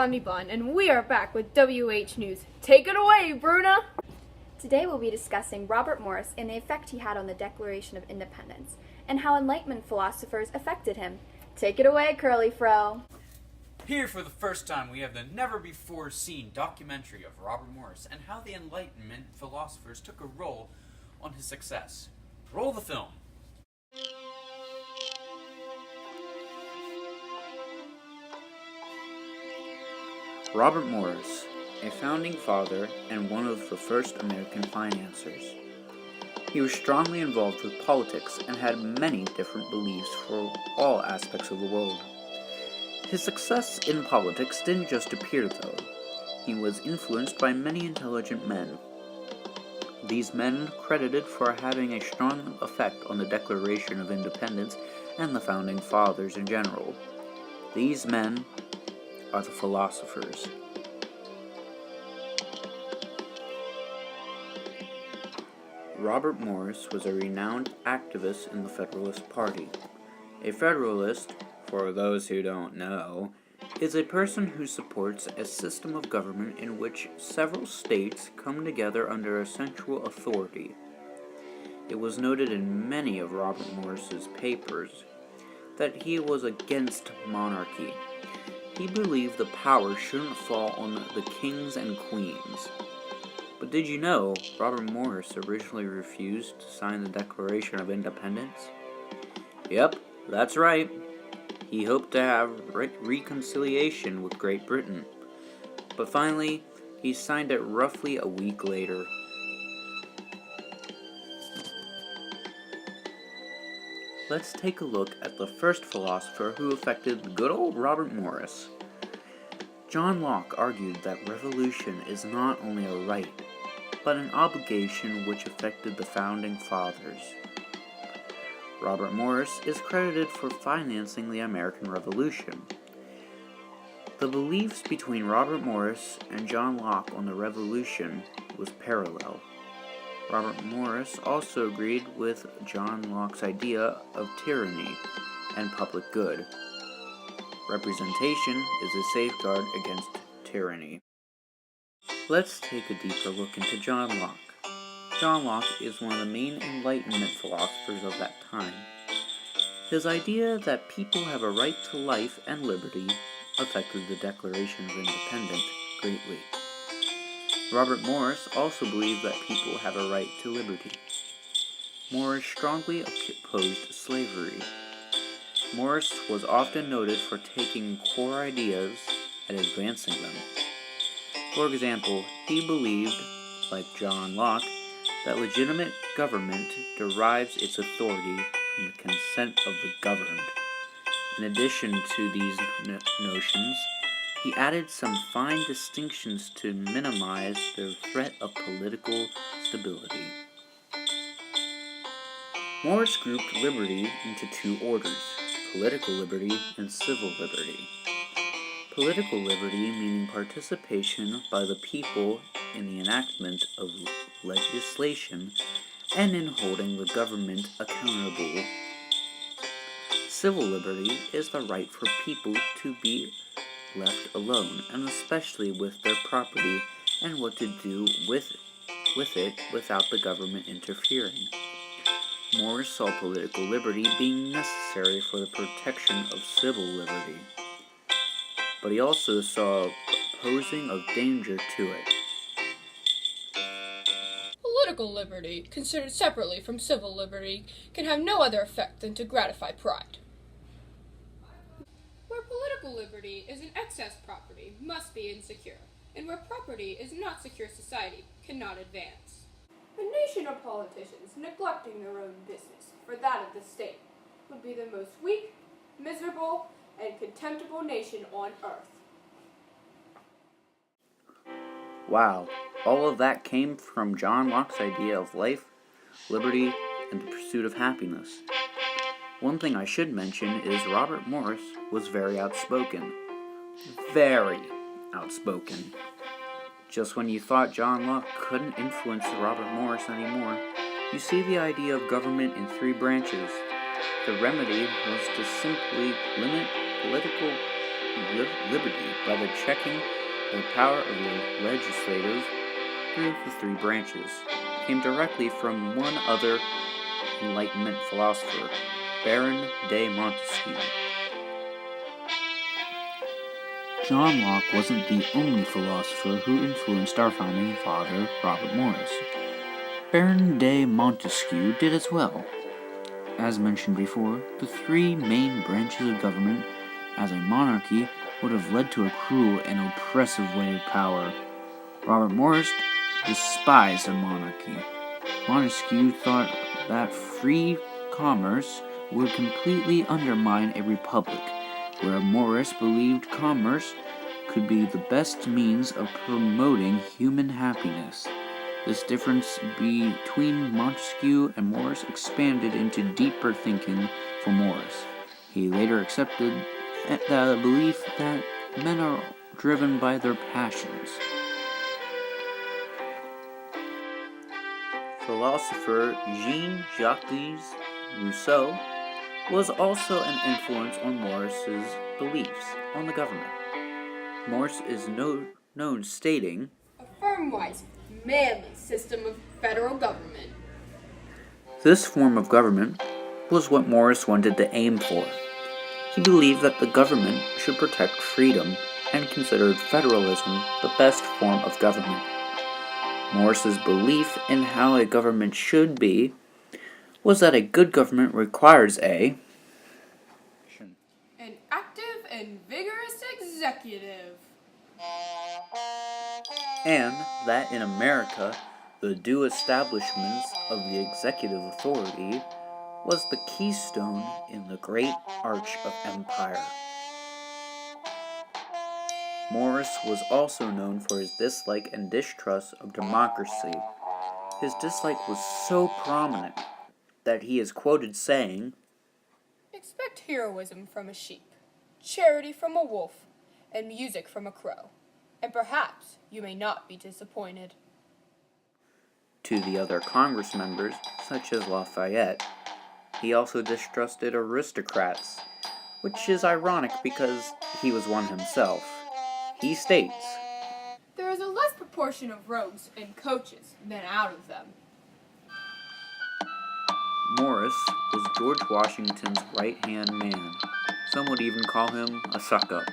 Bonnie Bun, and we are back with WH News. Take it away, Bruna! Today we'll be discussing Robert Morris and the effect he had on the Declaration of Independence, and how Enlightenment philosophers affected him. Take it away, Curly Fro! Here for the first time we have the never-before-seen documentary of Robert Morris and how the Enlightenment philosophers took a role on his success. Roll the film. Robert Morris, a founding father and one of the first American financiers. He was strongly involved with politics and had many different beliefs for all aspects of the world. His success in politics didn't just appear, though. He was influenced by many intelligent men. These men credited for having a strong effect on the Declaration of Independence and the Founding Fathers in general. These men are the philosophers. Robert Morris was a renowned activist in the Federalist Party. A Federalist, for those who don't know, is a person who supports a system of government in which several states come together under a central authority. It was noted in many of Robert Morris's papers that he was against monarchy. He believed the power shouldn't fall on the kings and queens. But did you know Robert Morris originally refused to sign the Declaration of Independence? Yep, that's right. He hoped to have reconciliation with Great Britain. But finally, he signed it roughly a week later. Let's take a look at the first philosopher who affected good old Robert Morris. John Locke argued that revolution is not only a right, but an obligation which affected the Founding Fathers. Robert Morris is credited for financing the American Revolution. The beliefs between Robert Morris and John Locke on the Revolution was parallel. Robert Morris also agreed with John Locke's idea of tyranny and public good. Representation is a safeguard against tyranny. Let's take a deeper look into John Locke. John Locke is one of the main Enlightenment philosophers of that time. His idea that people have a right to life and liberty affected the Declaration of Independence greatly. Robert Morris also believed that people have a right to liberty. Morris strongly opposed slavery. Morris was often noted for taking core ideas and advancing them. For example, he believed, like John Locke, that legitimate government derives its authority from the consent of the governed. In addition to these notions, he added some fine distinctions to minimize the threat of political stability. Morris grouped liberty into two orders: political liberty and civil liberty. Political liberty meaning participation by the people in the enactment of legislation and in holding the government accountable. Civil liberty is the right for people to be left alone, and especially with their property and what to do with it without the government interfering. Morris saw political liberty being necessary for the protection of civil liberty, but he also saw posing of danger to it. Political liberty, considered separately from civil liberty, can have no other effect than to gratify pride. Where political liberty is an excess property, must be insecure, and where property is not secure, society cannot advance. A nation of politicians neglecting their own business for that of the state would be the most weak, miserable, and contemptible nation on earth. Wow, all of that came from John Locke's idea of life, liberty, and the pursuit of happiness. One thing I should mention is Robert Morris was very outspoken. Very outspoken. Just when you thought John Locke couldn't influence Robert Morris anymore, you see the idea of government in three branches. The remedy was to simply limit political liberty by the checking the power of the legislative through the three branches came directly from one other Enlightenment philosopher, Baron de Montesquieu. John Locke wasn't the only philosopher who influenced our founding father, Robert Morris. Baron de Montesquieu did as well. As mentioned before, the three main branches of government as a monarchy would have led to a cruel and oppressive way of power. Robert Morris despised a monarchy. Montesquieu thought that free commerce would completely undermine a republic, where Morris believed commerce could be the best means of promoting human happiness. This difference between Montesquieu and Morris expanded into deeper thinking for Morris. He later accepted the belief that men are driven by their passions. Philosopher Jean-Jacques Rousseau was also an influence on Morris's beliefs on the government. Morris is known stating, A firm-wise, manly system of federal government. this form of government was what Morris wanted to aim for. He believed that the government should protect freedom and considered federalism the best form of government. Morris's belief in how a government should be was that a good government requires An active and vigorous executive. and that in America, the due establishment of the executive authority was the keystone in the great arch of empire. Morris was also known for his dislike and distrust of democracy. His dislike was so prominent that he is quoted saying, Expect heroism from a sheep, charity from a wolf, and music from a crow, and perhaps you may not be disappointed. to the other Congress members, such as Lafayette. He also distrusted aristocrats, which is ironic because he was one himself. He states, There is a less proportion of rogues in coaches than out of them. Morris was George Washington's right-hand man. Some would even call him a suck-up.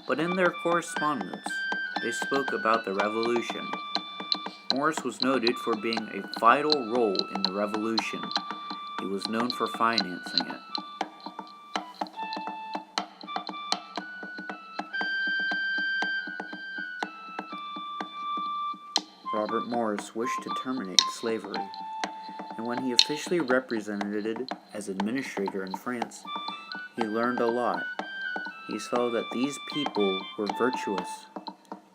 But in their correspondence, they spoke about the Revolution. Morris was noted for being a vital role in the Revolution. He was known for financing it. Robert Morris wished to terminate slavery, and when he officially represented it as administrator in France, he learned a lot. He saw that these people were virtuous,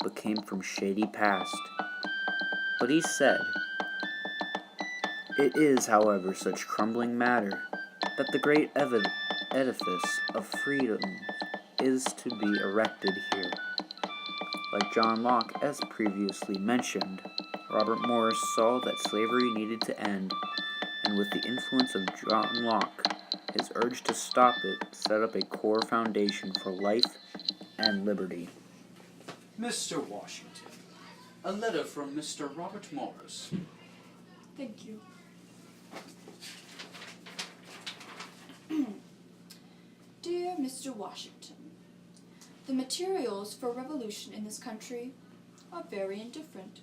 but came from shady past. But he said, it is, however, such crumbling matter, that the great edifice of freedom is to be erected here. Like John Locke, as previously mentioned, Robert Morris saw that slavery needed to end, and with the influence of John Locke, his urge to stop it set up a core foundation for life and liberty. Mr. Washington, a letter from Mr. Robert Morris. Thank you. Dear Mr. Washington, the materials for revolution in this country are very indifferent.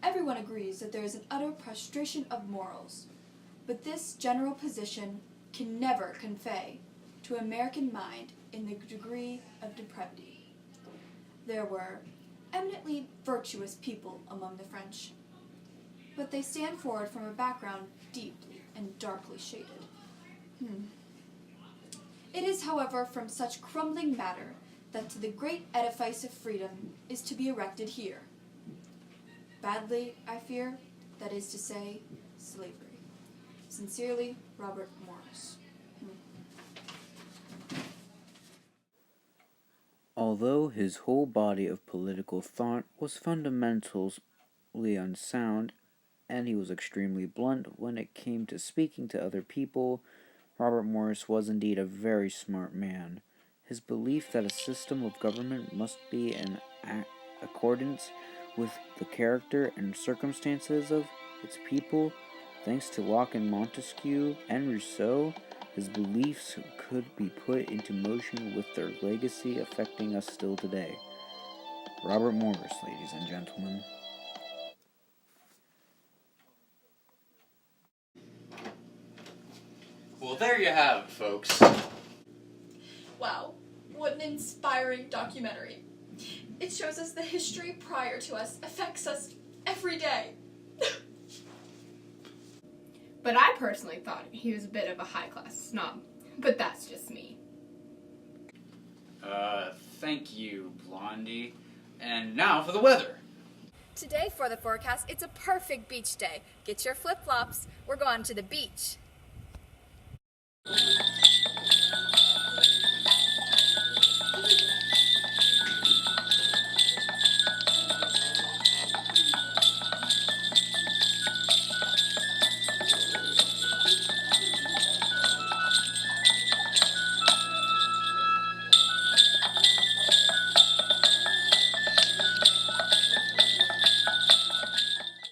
Everyone agrees that there is an utter prostration of morals, but this general position can never convey to American mind in the degree of depravity. There were eminently virtuous people among the French, but they stand forward from a background deeply and darkly shaded. It is, however, from such crumbling matter that the great edifice of freedom is to be erected here. Badly, I fear, that is to say, slavery. Sincerely, Robert Morris. Although his whole body of political thought was fundamentally unsound, and he was extremely blunt when it came to speaking to other people, Robert Morris was indeed a very smart man. His belief that a system of government must be in accordance with the character and circumstances of its people. Thanks to Locke and Montesquieu and Rousseau, his beliefs could be put into motion with their legacy affecting us still today. Robert Morris, ladies and gentlemen. Well, there you have it, folks. Wow, what an inspiring documentary. It shows us the history prior to us affects us every day. But I personally thought he was a bit of a high-class snob. But that's just me. Thank you, Blondie. And now for the weather. Today for the forecast, it's a perfect beach day. Get your flip-flops. We're going to the beach.